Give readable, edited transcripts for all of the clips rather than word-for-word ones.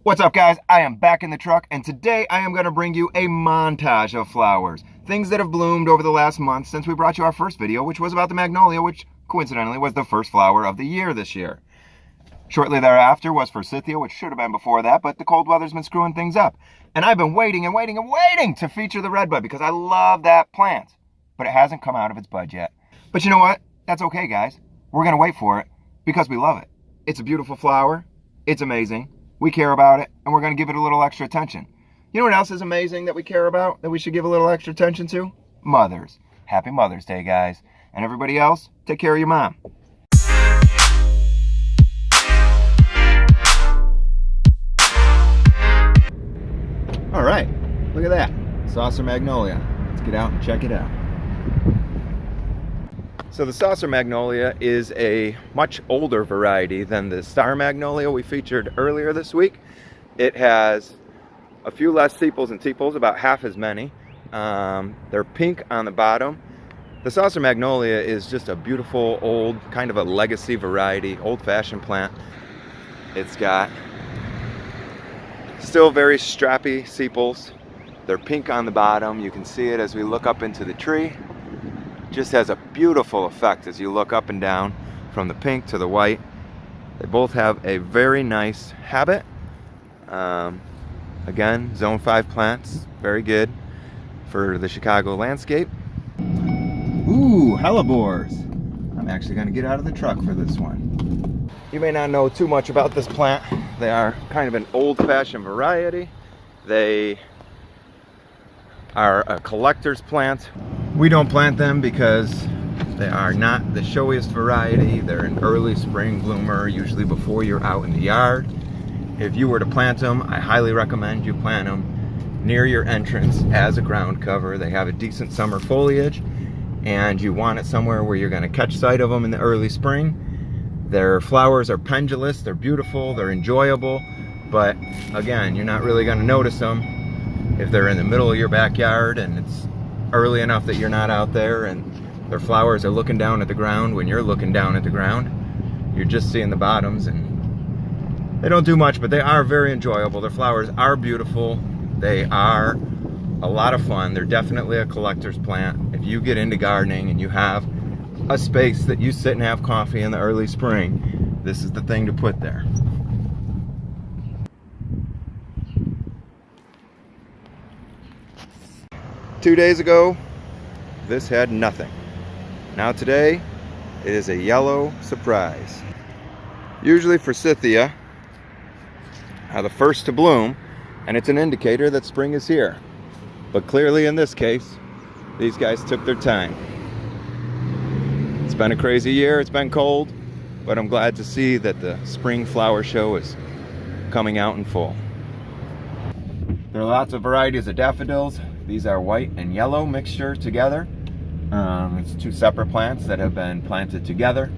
What's up, guys? I am back in the truck, and today I am going to bring you a montage of flowers. Things that have bloomed over the last month since we brought you our first video, which was about the Magnolia, which coincidentally was the first flower of the year this year. Shortly thereafter was Forsythia, which should have been before that, but the cold weather's been screwing things up. And I've been waiting and waiting and waiting to feature the redbud because I love that plant. But it hasn't come out of its bud yet. But you know what? That's okay, guys. We're going to wait for it because we love it. It's a beautiful flower. It's amazing. We care about it, and we're going to give it a little extra attention. You know what else is amazing that we care about, that we should give a little extra attention to? Mothers. Happy Mother's Day, guys. And everybody else, take care of your mom. All right, look at that. Saucer Magnolia. Let's get out and check it out. So the Saucer Magnolia is a much older variety than the Star Magnolia we featured earlier this week. It has a few less sepals and tepals, about half as many. They're pink on the bottom. The Saucer Magnolia is just a beautiful old, kind of a legacy variety, old-fashioned plant. It's got still very strappy sepals. They're pink on the bottom. You can see it as we look up into the tree. Just has a beautiful effect as you look up and down from the pink to the white. They both have a very nice habit. Again, zone 5 plants, very good for the Chicago landscape. Ooh, Hellebores. I'm actually going to get out of the truck for this one. You may not know too much about this plant. They are kind of an old-fashioned variety. They are a collector's plant. We don't plant them because they are not the showiest variety. They're an early spring bloomer, usually before you're out in the yard. If you were to plant them, I highly recommend you plant them near your entrance as a ground cover. They have a decent summer foliage, and you want it somewhere where you're going to catch sight of them in the early spring. Their flowers are pendulous, they're beautiful, they're enjoyable, but again, you're not really going to notice them if they're in the middle of your backyard and it's early enough that you're not out there and their flowers are looking down at the ground when you're looking down at the ground. You're just seeing the bottoms, and they don't do much, but they are very enjoyable. Their flowers are beautiful. They are a lot of fun. They're definitely a collector's plant. If you get into gardening and you have a space that you sit and have coffee in the early spring, this is the thing to put there. Two days ago, this had nothing. Now today, it is a yellow surprise. Usually Forsythia are the first to bloom, and it's an indicator that spring is here. But clearly in this case, these guys took their time. It's been a crazy year, it's been cold, but I'm glad to see that the spring flower show is coming out in full. There are lots of varieties of daffodils. These are white and yellow mixture together. It's two separate plants that have been planted together.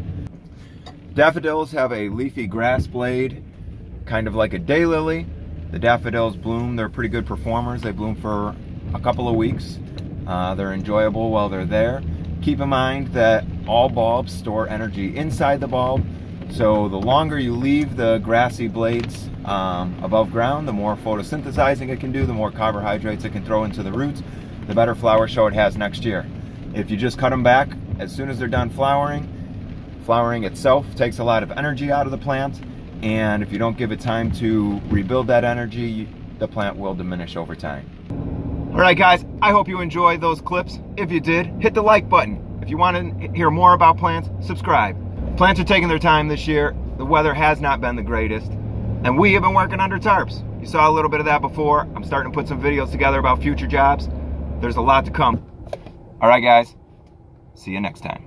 Daffodils have a leafy grass blade, kind of like a daylily. The daffodils bloom, they're pretty good performers. They bloom for a couple of weeks. They're enjoyable while they're there. Keep in mind that all bulbs store energy inside the bulb, so the longer you leave the grassy blades above ground, the more photosynthesizing it can do, the more carbohydrates it can throw into the roots, the better flower show it has next year. If you just cut them back as soon as they're done flowering, flowering itself takes a lot of energy out of the plant, and if you don't give it time to rebuild that energy, the plant will diminish over time. Alright guys, I hope you enjoyed those clips. If you did, hit the like button. If you want to hear more about plants, subscribe. Plants are taking their time this year. The weather has not been the greatest, and we have been working under tarps. You saw a little bit of that before. I'm starting to put some videos together about future jobs. There's a lot to come. Alright guys, see you next time.